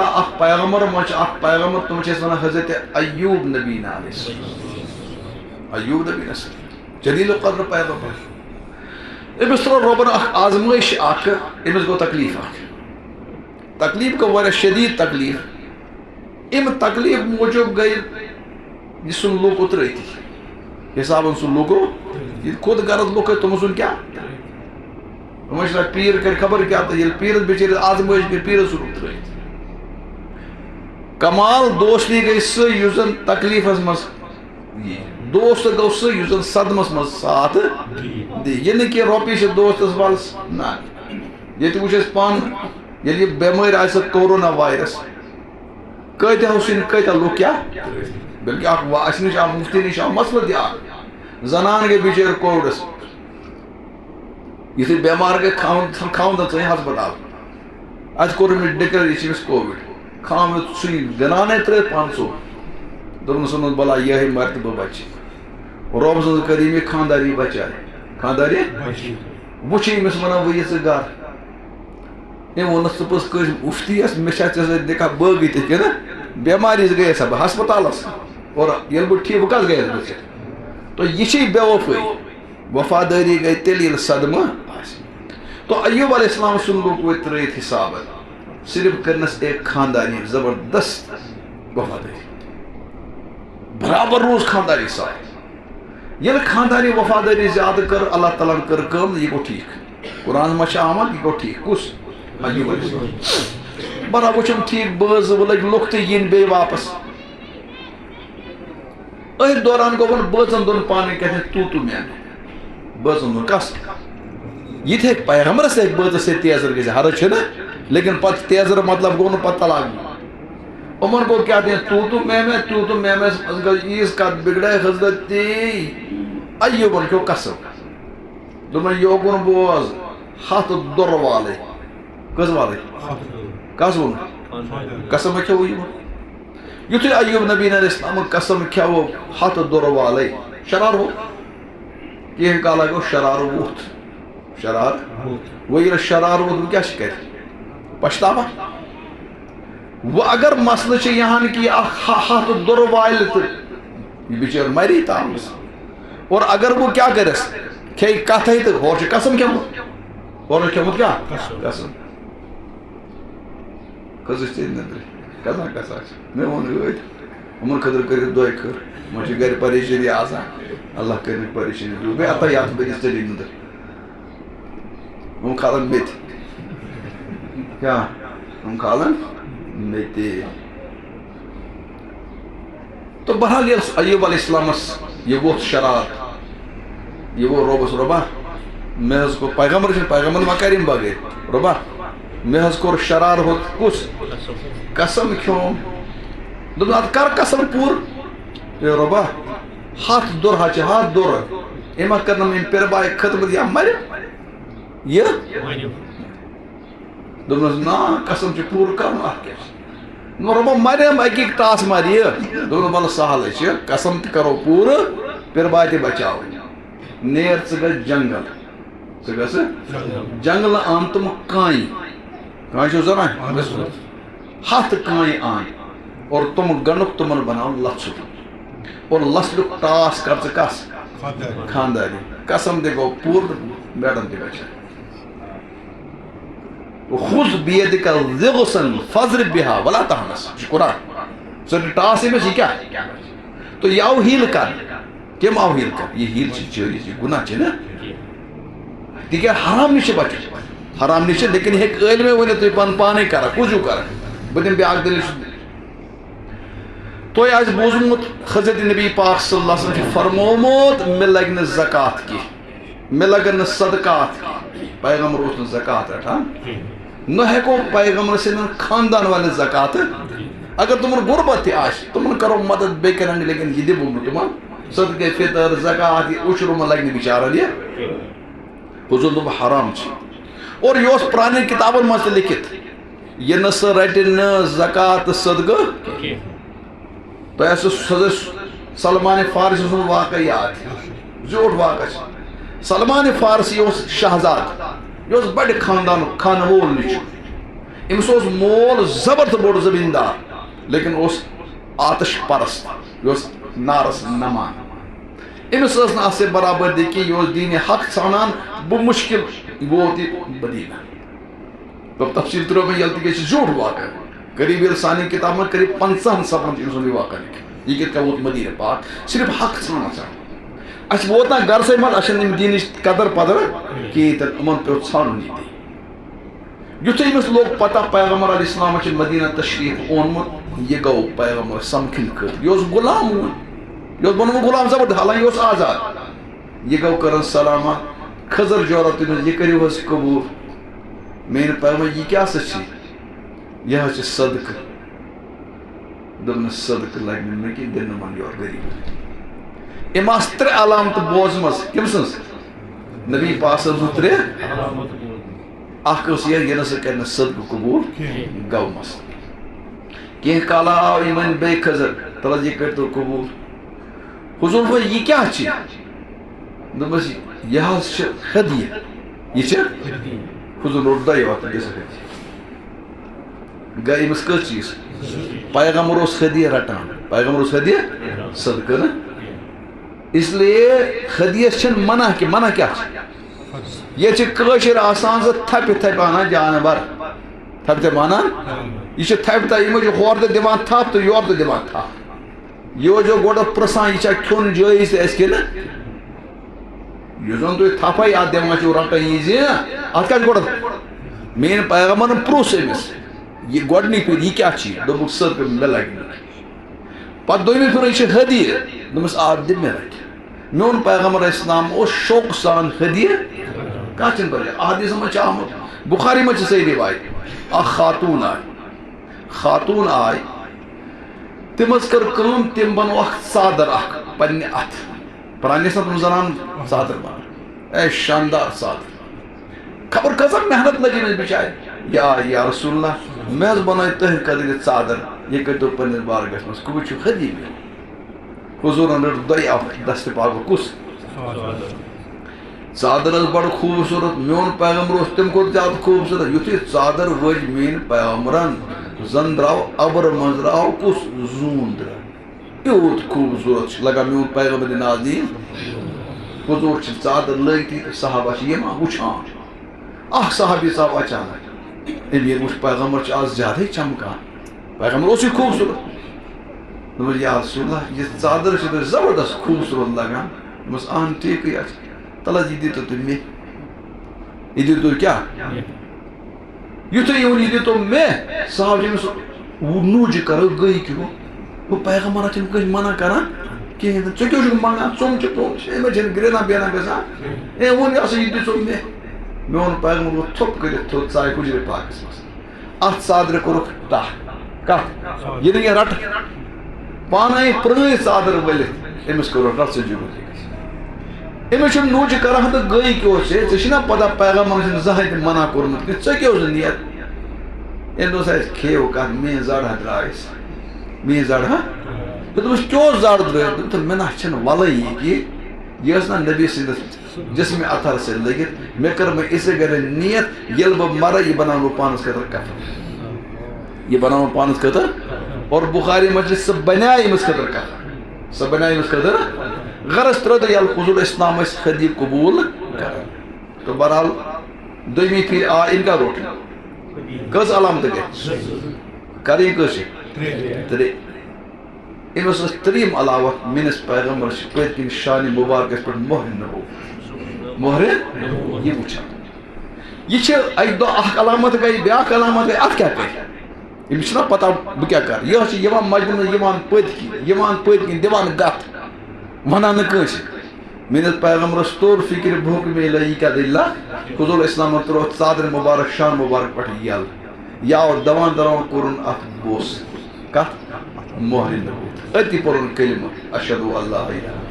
پتہ اخ پیغمبر مچ اخ پیغمبر تم چھ ونان حضرت ایوب نبی علیہ السلام ایوب نبی السلام جلیل القدر پیغمبر امس تر ربن اخ آزمائش اخ امس گو تکلیف اخ تکلیف کو واریاہ شدید تکلیف ام تکلیف موجب گئی یہ سن لوگ اترتی حسابن سن لوگو یہ خود غرض لوگ تم سن کیا مجھے پیر کر خبر کیا تھا یہ پیر بچیر آزمائش گئی پیر سن اترت کمال دوستی گئی سہ یس زن تکلیفس مز دوست گو سہ یس زن صدمس مز ساتھ دی یہ نہ کہ رۄپیہِ چھِ دوستس ولس نہ یہ وچ اس پان ییٚلہِ یہِ بٮ۪مٲرۍ آسہِ کورونا وایرس کۭتیاہ حُسین کۭتیاہ لُکھ کیٛاہ بلکہ اکھ اَسہِ نِش آو مُفتی نِش آو مسلہٕ تہِ اکھ زنان گٔے بِچٲرۍ کووِڈس یُتھُے بٮ۪مار گٔے خاوندن ژٔنۍ ہسپتال اَتہِ کوٚر أمِس ڈِکلییر یہِ چھِ أمِس کووِڈ خاوند سُے زنانے ترٛٲوِتھ پانہٕ ژوٚپ دوٚپنس ووٚنُن بلا یِہے مرِ تہٕ بہٕ بچہِ رۄب سٕنٛز کٔر یہِ مےٚ خانٛداری بچاے خانٛداری وٕچھِ أمِس ونان وۄنۍ یہِ ژٕ گرٕ أمۍ ووٚنُس ژٕ پوٚز کٲنٛسہِ مُفتیَس مےٚ چھا ژےٚ سۭتۍ نکاح بٲگٕے تہِ کِنہٕ بٮ۪مارِ گٔیَس بہٕ ہسپتالس اور ییٚلہِ بہٕ ٹھیٖک بہٕ کَس گٔیَس بہٕ تو یہِ چھے بے وفٲیی وفادٲری گٔے تیٚلہِ ییٚلہِ صدمہٕ آسہِ تو ایوب علیہ السلام سُنٛد لوگ وۄنۍ ترٛٲیِتھ حسابن صرف کرنس ایک خاندانی زبردست وفاداری برابر روز خانداری ساتھ ییٚلہِ خاندانی وفاداری زیادٕ کٔر اللہ تعالیٰ ہن کٔر کٲم یہِ گوٚو ٹھیٖک قرآن ما چھِ آمد یہِ گوٚو ٹھیٖک کُس ایوب علیہ السلام بڑا وٕچھُم ٹھیٖک بہٕ ٲسٕس وۄنۍ لٔگۍ لُکھ تہِ یِنۍ بیٚیہِ واپس أتھۍ دوران گوٚو بٲژن دۄن پانہٕ ؤنۍ کیٛاہ تو میانہِ بٲژن دۄن کس یہ تہِ ہیٚکہِ پیغمبرس تہِ ہیٚکہِ بٲژس سۭتۍ تیزر گٔژھِتھ حرج چھُنہ لیکن پتہٕ تیزر مطلب گوٚو نہٕ پتہٕ طلاق یِمن گوٚو کیٛاہ دِنۍ تو میں منٛز گٔے ییٖژ کتھ بگڑے حضرت ایوبن کھیوٚو قسم دوٚپُن یوکُن بوز 100 دۄر والے کٔژ والے کس ووٚن قسم کھیوٚو یِمو یُتھُے ایوب نبی علیہ السلام قسم کھیوٚو 100 دۄر والے شرار ہو کینٛہہ کالا گوٚو شرار ووٚتھ شرار وۄنۍ ییٚلہِ شرار ووٚتھ وۄنۍ کیٛاہ چھِ کرِ پشتاوا وۄنۍ اگر مسلہٕ چھِ یہان کہ یہِ اکھ 100 دۄر والہِ تہٕ یہِ بِچٲر مری تامس اور اگر وۄنۍ کیٛاہ کرٮ۪س کھیٚیہِ کتھے تہٕ ہورٕ چھُ قسم کھیوٚمُت ہورٕ چھُ کھیوٚمُت کیٛاہ قسم کھٔژٕس ژےٚ نٮ۪برٕ کھسا کھسا چھِ مےٚ ووٚن ٲدۍ یِمن خٲطرٕ کٔرِتھ دۄیہِ خٲر وۄنۍ چھِ گرِ پریشٲنی آسان اللہ کٔرِنۍ پریشٲنی دوٗر بیٚیہِ اَتھے یتھ بٔرِس ژٔلی نٔدٕر یِم کھالن مےٚ تہِ کیٛاہ یِم کھالن مےٚ تہِ تو بہرحال ییٚلہِ ایوب علیہ السلامس یہِ ووٚتھ شرار یہِ گوٚو رۄبس رۄبا مےٚ حظ کوٚر پیغمبر چھُنہٕ پیغمبر ما کرِ یِم بغٲر رۄبا مےٚ حظ کوٚر شرار ہوٚت کُس قسم کھیوٚم دوٚپُن ادٕ کر قسم پوٗرٕ اے رۄبا 100 دۄر حظ چھِ 100 دۄر أمۍ ما کرنم أمۍ پِرٕ باے خٔدمت یا مرِ یہِ دوٚپنس نا قسم چھُ پوٗرٕ کرُن اتھ کیٛاہ چھُ رۄبا مریم اکی ٹاس مارِ یہِ دوٚپُن وَلہٕ سہلٕے چھِ قسم تہِ کرو پوٗرٕ پِرٕ باے تہِ بچاوٕنۍ نیر ژٕ گژھ جنگل ژٕ گژھٕ جنگلہٕ آن تِم کانہِ کانہِ چھُو زنان 100 کانہِ آن اور تِم گنڈُکھ تِمن بناو لژھُل اور لژھلُک ٹاس کر ژٕ کس خانداری قسم تہِ گوٚو پوٗرٕ میڈم تہِ بچاے خُذ بِیَدِکَ ضِغْثًا فَاضْرِب بِہَا وَلَا تَحْنَث یہ چھُ قرآن ژٕ ٹاس أمِس یہِ کیٛاہ تو یہِ آو ہیٖل کرنہٕ کٔمۍ آو ہیٖل کرنہٕ یہِ ہیٖل چھِ جٲیز یہِ گُناہ چھِ نا تِکیٛازِ حرام نِش چھِ بچُن حرام نِش چھِ لیکن یہِ ہیٚکہِ عٲلمے ؤنِتھ تُہۍ پانہٕ پانے کران کُس ہیوٗ کران بہٕ دِمہٕ بیٛاکھ دٔلیٖل تۄہہِ آسہِ بوٗزمُت حضرت نبی پاک صلی اللہ علیہ وسلم چھُ فرمومُت مےٚ لگہِ نہٕ زکات کینٛہہ مےٚ لگن نہٕ صدقات کینٛہہ پیغمبر اوس نہٕ زکات رٹان نہ ہیٚکو پیغمبر سٕنٛدٮ۪ن خاندان والٮ۪ن زکات اگر تِمن غربت تہِ آسہِ تِمن کرو مدد بیٚیہِ کرن لیکن یہِ دِمو نہٕ تِمن صدقے فطر زکات یہِ اُشرُمہٕ لگہِ نہٕ بِچارن یہِ حضور دوٚپ حرام چھِ اور یہِ اوس پرٛانٮ۪ن کِتابن منٛز تہِ لیکھِتھ یہِ نہٕ سُہ رٹہِ نہٕ زکات تہٕ صدقہٕ تۄہہِ آسیو سلمان فارسی سُنٛد واقعہٕ یاد زیوٗٹھ واقعہٕ چھُ سلمان فارسی اوس شہزاد یہِ اوس بڑِ خاندانُک خانہٕ وول نِچُو امس مول زبر تو بوڑ زمیندار لیکن اس آتش پرست یہ نارس نمان امس نا سے برابردی کی یہ دین حق ژھانان بمشکل ووت مدینہ تو تفصیل ترو میں یلتی کہ جھوٹ واقع قریب سانی کتاب میں قریب 50 صفحن امس یہ واقع لکھ یہ کت ووت مدینہ پاک صرف حق ژھانان اس ووت نا گھر سے مت اچھا دین قدر پدر کی امن پہ ژھانن یہ یتھے امس لوگ پتہ پیغمبر علیہ السلام چھ مدینہ تشریف اونمت یہ گو پیغمبر سمکھن کر یہ غلام یہ بنو غلام زبردست حالانکہ یہ آزاد یہ گو کرن سلامہ خضر جورت یہ کریو حس قبول میرے پیغمبر یہ کیا سچ یہ چھ صدقہ دن صدقہ لگن میں کہ دن من یور غریب اماس ترے علامت بوزمس کم سنس نبی پاک صلی اللہ علیہ وسلم اخ یہ نسا کرنا صدقہ قبول گو مس کہ کالا آو ایمان بے خضر تلا یہ کرتو قبول حضور وہ یہ کیا چی دبس یہ ہدیہ یہ چھ حضور اردائی وقت جیسا کرتی گئی مس کس چیز پیغمبر اس ہدیہ رٹان پیغمبر اس ہدیہ صدقہ نا اس لیے ہدیہ چھن منع کی منع کیا یہ چھ کشر آسان سے تھپ تھپ آنا جانور تھپ تھپ آنا یہ تھپ تھپ یہ مجھے ہور دے دیوان تھپ تو یور دے دیوان تھپ یہ جو گوڑا پرسان یہ کھون جائز اس کے نا یہ زن تو تھپائی آت دیوان چھ رکھتا ایزی نا آت کیا گوڑا مین پیغمبر پروس امس یہ گوڑنی پھر یہ کیا چیز دو بک صدقہ میں لگنا پت دوئی میں پھر یہ ہدیہ دمس آت دن میں رکھ میون پیغمبر اسلام او شوق سان ہدیہ کاچن پر احادیث میں چاہمت بخاری میں صحیح روایت اخ خاتون آئی تمس کر کم تم بنو اخ صادر اخ پنہ ات پرانی سب زنان صادر بن اے شاندار صادر خبر کسا محنت لگی میں بچائے یا رسول اللہ میں بنائی تہ قدر صادر یہ کرتو پنہ بارگاہ مس کو چھ ہدیہ میں حضور اندر دئی دست پاک کس ژادر بڑ خوبصورت میون پیغمبر اس تم کو زیادہ خوبصورت یتھی ژادر وج مین پیغمبرن زن درو ابر من درو کس زون درو یوت خوبصورت لگا میون پیغمبر نازنین حضور چھ ژادر لگتی صحابہ چھ یما وچھان اخ صحابی صاحب اچانک امیر وچھ پیغمبر چھ آز زیادہ چمکان پیغمبر اسی خوبصورت یا رسول اللہ یہ ژادر چھ زبردست خوبصورت لگان بس آن ٹھیک ہے تلا جی دیتو تو میں یہ دیتو کیا یتھے یہ دیتو میں صاحب جی میں نوج کرو گئی کیوں وہ پیغمبر چھ کہیں منع کران کہ ژے کیوں چھ منگان ژوم چھ تو میں چھ گرینا بینا گژھان اے ون یہ دیتو میں میون پیغمبر تھوپ کرت تھو ژاے کجر پاکس مس ات ژادر کورک تا کت یہ نہیں رٹ پانے پرٲنۍ ژادر ؤلِتھ أمِس کوٚر رٹ سے جُمعہ أمِس چھُ نوچہِ کران تہٕ گٔے کیٛاہ اوس ژےٚ چھِنا پتہ پیغمبرن چھُنہٕ زٕہٕنۍ تہِ منع کوٚرمُت کہِ ژےٚ کیٛاہ اوس نِیت أمۍ دوٚپُس اَسہِ کھیٚیو کتھ میٛٲنۍ زڑ ہا درٛایس میٛٲنۍ زڑ ہا دوٚپُس کیٛاہ اوس زڑ درٛٲیِتھ دوٚپُن مےٚ نہ چھَنہٕ وَلٕے یہِ کہِ یہِ ٲس نا نبی سٕنٛدِس جسمِ اطہر سۭتۍ لٔگِتھ مےٚ کٔر وۄنۍ اِسے گرِ نیت ییٚلہِ بہٕ مَرٕ یہِ بناوٕ بہٕ پانس خٲطرٕ کفن یہِ بناوٕ بہٕ پانس خٲطرٕ اور بخاری مجلس سہ بنائے امس خطر کفن سہ بنائے امس خطر غرض تر تو یل حضور اسلام اس ہدیہ قبول کران تو بہرحال دویمی پھر آ ان کا روٹ کس علامت گئی کریں کس ترے امس تریم علاوہ منس پیغمبر پت کن شان مبارکس پہ مہر نبوت مہر یہ وچھا یہ اک دہ اخ علامت گئی بیاکھ علامت گئی ات کیا گئی یہ چھنا پتہ بہ کیا کر یہ یوان مجموعہ یوان پت کن دِوان گت ونان نہ کٲنٛسہِ میٲنِس پیغمبرس توٚر فکر بہٕ حُکم الہی کیا دٔلیٖلہ حضور اسلام ترٛوو ژادر مبارک شان مبارک پٮ۪ٹھ یل یاو دوان دوان کوٚرُن اتھ بوس کتھ مہر نبوت أتی پوٚرُن کلمہ اشہدُ اللہ اِلہَ